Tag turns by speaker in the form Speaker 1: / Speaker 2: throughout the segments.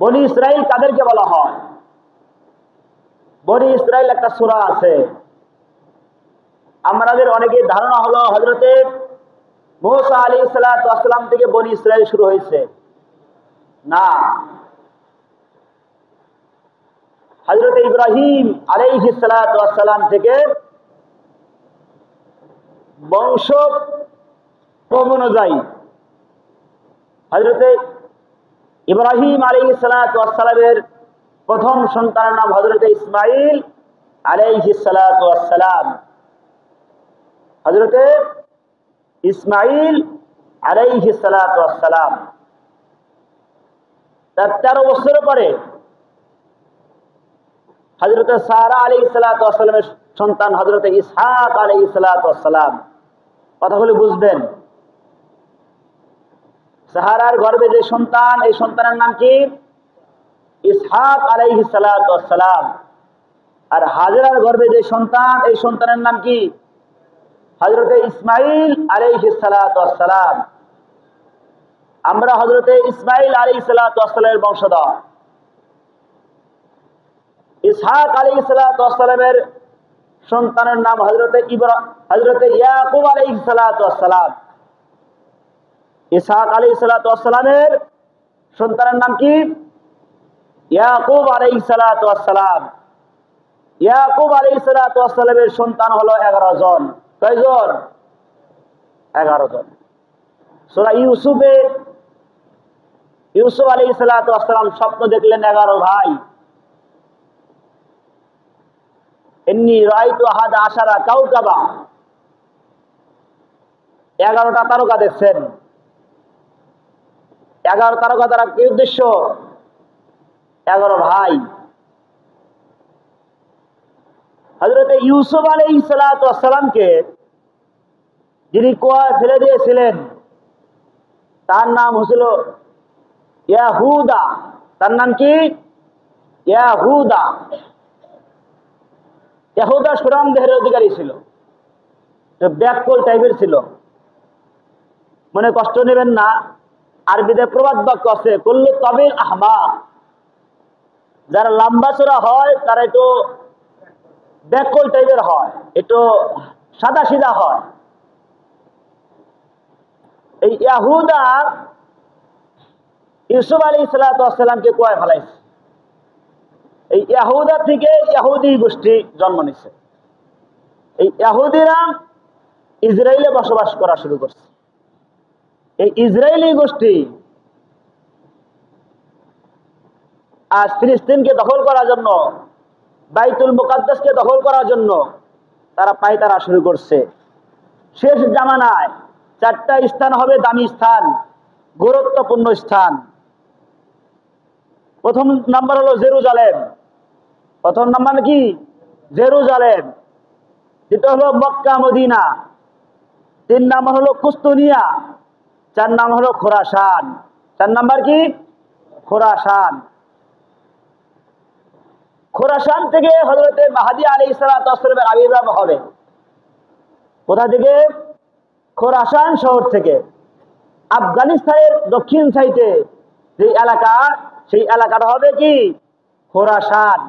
Speaker 1: বনি ইসরাইল কাদেরকে বলা হয়? বনি ইসরাইল একটা সূরা আছে, আমাদের অনেকের ধারণা হলো হযরতে মুসা আলাইহিস সালাতু ওয়াস সালাম থেকে বনি ইসরাইল শুরু হয়েছে। না, হযরতে ইব্রাহিম আলাইহিস সালাতু ওয়াস সালাম থেকে বংশ অনুযায়ী হযরতে ইব্রাহিম আলাইহিস সালাতু ওয়াস সালামের প্রথম সন্তানের নাম হযরতে ইসমাঈল আলাইহিস সালাতু ওয়াস সালাম। হযরতে ইসমাঈল আলাইহিস সালাতু ওয়াস সালাম তার 13 বছর পরে হযরতে সারা আলাইহিস সালাতু ওয়াস সালামের সন্তান হযরতে ইসহাক আলাইহিস সালাতু ওয়াস সালাম। কথাগুলো বুঝবেন। সাহারার গর্ভে যে সন্তান, এই সন্তানের নাম কি? ইসহাক আলাইহিস সালাতু ওয়াস সালাম। আর হাজরার গর্ভে যে সন্তান, এই সন্তানের নাম কি? হযরতে ইসমাঈল আলাইহিস সালাতু ওয়াস সালাম। আমরা হযরতে ইসমাঈল আলাইহিস সালাতু ওয়াস সালামের বংশধর। ইসহাক আলাইহিস সালাতু ওয়াস সালামের সন্তানের নাম হযরতে ইয়াকুব আলাইহিস সালাতু ওয়াস সালাম। ইসহাক আলাইহিস সালাতু ওয়াস সালামের সন্তানের নাম কি? ইয়াকুব আলাইহিস সালাতু ওয়াস সালাম। ইয়াকুব আলাইহিস সালাতু ওয়াস সালামের সন্তান হলো 11 জন। কয়জন? 11 জন। সূরা ইউসুফে ইউসুফ আলাইহিস সালাতু ওয়াস সালাম স্বপ্ন দেখলেন 11 ভাই। ইন্নী রাআইতু আহাদা আশারা কাওকাবা, 11টা তারকা দেখছেন। 11 তারকা দ্বারা কি উদ্দেশ্য? 11 ভাই। হযরতে ইউসুফ আলাইহিস সালাতু ওয়াস সালামকে যিনি কুয়ায় ফেলে দিয়েছিলেন তার নাম হছিল ইয়াহুদা। তার নাম কি? ইয়াহুদা। ইয়াহুদা সুরাম দেহের অধিকারী ছিল, ব্যাককল টাইপের ছিল। মনে কষ্ট নেবেন না, আরবিতে প্রবাদ বাক্য আছে, কুল্লু তাবিল আহমাক। যারা লম্বা চড়া হয় তারা একটু ব্যাককল টাইপের হয়, একটু সাদা সিধা হয়। এই ইয়াহুদা ইউসুফ আলাইহিস সালাতু ওয়াস সালামকে কুয়ায় ফেলাইছে। এই ইয়াহুদা থেকে ইহুদি গোষ্ঠী জন্ম নিছে। এই ইহুদিরা ইসরায়েলে বসবাস করা শুরু করছে। এই ইসরায়েলি গোষ্ঠী আজ ফিলিস্তিনকে দখল করার জন্য, বাইতুল মুকাদ্দাসকে দখল করার জন্য তারা পায়তারা শুরু করছে। শেষ জামানায় 4টা স্থান হবে দামি স্থান, গুরুত্বপূর্ণ স্থান। প্রথম নাম্বার হলো জেরুজালেম। প্রথম নাম্বার কি? জেরুজালেম। দ্বিতীয় হলো মক্কা মদিনা। 3 নাম্বার হলো কুস্তুনিয়া। 4 নাম্বার হলো খোরাসান। 4 নাম্বার কি? খোরাসান। খোরাসান থেকে হযরতে মাহদী আলাইহিস সালাতু ওয়াস সালামের আবির্ভাব হবে। কোথা থেকে? খোরাসান শহর থেকে। আফগানিস্তানের দক্ষিণ সাইডে যে এলাকা, সেই এলাকাটা হবে কি? খোরাসান।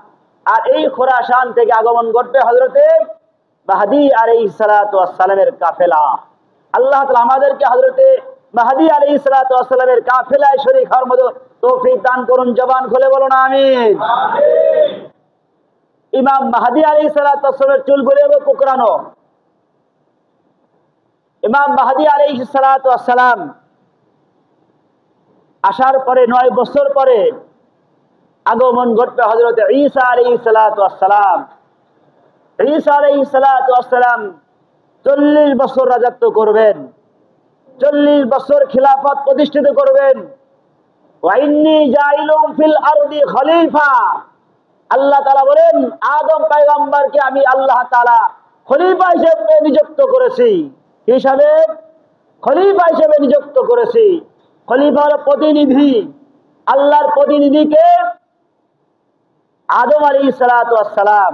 Speaker 1: আর এই খোরাসান থেকে আগমন ঘটবে হযরতে মাহদী আলাইহিস সালাতু ওয়াস সালামের কাফেলা। আল্লাহ তাআলা আমাদেরকে হযরতে মাহদী আলাইহিস সালাতু ওয়াস সালামের কাফেলায় শরীক হওয়ার মতো তৌফিক দান করুন। জবান খুলে বলুন আমিন। আমিন। ইমাম মাহদী আলাইহিস সালাতু ওয়াস সালামের চুলগুলো হবে কুকরানো। ইমাম মাহদী আলাইহিস সালাতু ওয়াস সালাম আসার পরে 9 বছর পরে আগমন ঘটবে হযরতে ঈসা আলাইহিস সালাতু ওয়াস সালাম। ঈসা আলাইহিস সালাতু ওয়াস সালাম 40 বছর রাজত্ব করবেন, 40 বছর খিলাফত প্রতিষ্ঠিত করবেন। ওয়া ইন্নী জাইলুম ফিল আরদি খলিফা। আল্লাহ তাআলা বলেন, আদম পয়গম্বরকে আমি আল্লাহ তাআলা খলিফা হিসেবে নিযুক্ত করেছি। হিসাবে খলিফা হিসেবে নিযুক্ত করেছি। খলিফা হলো প্রতিনিধি। আল্লাহর প্রতিনিধিকে আদম আলাইহিস সালাতু ওয়াস সালাম।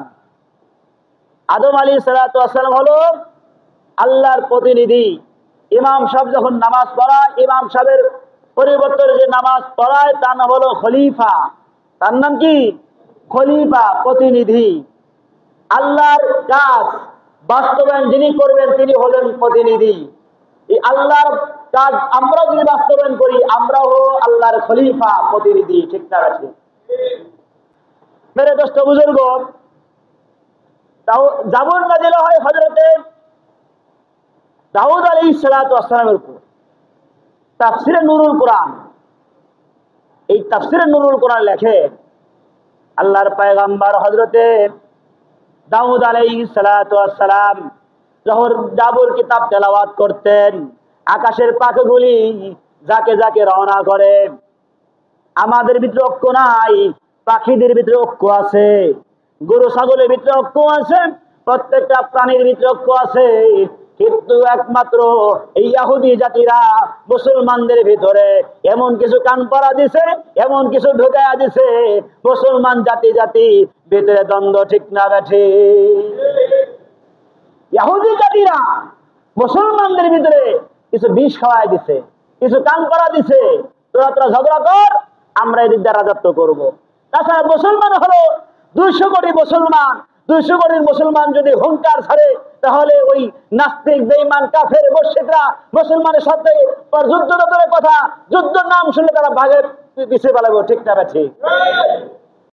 Speaker 1: আদম আলাইহিস সালাতু ওয়াস সালাম হলো আল্লাহর প্রতিনিধি। ইমাম সাহেব যখন নামাজ পড়ায়, ইমাম সাহেবের পরিবর্তনে যে নামাজ পড়ায় তার নাম হলো খলিফা। তার নাম কি? খলিফা, প্রতিনিধি। আল্লাহর কাজ বাস্তবায়ন যিনি করবেন তিনি হলেন প্রতিনিধি। এই আল্লাহর কাজ আমরা যদি বাস্তবায়ন করি আমরাও আল্লাহর খলিফা, প্রতিনিধি। ঠিক না আছে? মেরে দোস্ত বুজুর্গ, জাবুর নাজিল হয় হযরতে দাউদ আলাইহিস সালাতু ওয়াস সালামের উপর। তাফসিরে নুরুল কোরআন, এই তাফসিরে নুরুল কোরআন লেখে আল্লাহর পয়গম্বর হযরতে দাউদ আলাইহিস সালাতু ওয়াস সালাম যখন জাবুর কিতাব তেলাওয়াত করতেন, আকাশের পাখিগুলি যাকে যাকে রওনা করে। আমাদের ভিতরে ঐক্য নাই, পাখিদের ভিতরে ঐক্য আছে, গরু ছাগলের ভিতরে ঐক্য আছে, প্রত্যেকটা প্রাণীর ভিতরে ঐক্য আছে। কিন্তু একমাত্র এই ইহুদি জাতিরা মুসলমানদের ভিতরে এমন কিছু কান পড়া দিছে, এমন কিছু ঢুকায়া দিছে, মুসলমান জাতি জাতি ভিতরে দ্বন্দ্ব। ঠিক না বেঠি? ইহুদি জাতিরা মুসলমানদের ভিতরে কিছু বিষ খাওয়াই দিছে, কিছু কান পড়া দিছে, তোরা তোরা ঝগড়া কর, আমরা এদিক দিয়ে রাজত্ব করবো। তাছাড়া মুসলমান হলো 200 কোটি মুসলমান। 200 কোটির মুসলমান যদি হুঙ্কার ছাড়ে তাহলে ওই নাস্তিক, বেঈমান, কাফের, মুশরিকরা মুসলমানের সাথে যুদ্ধ কথা, যুদ্ধের নাম শুনলে তারা ভাগে পিছিয়ে পালাবো। ঠিক না ঠিক?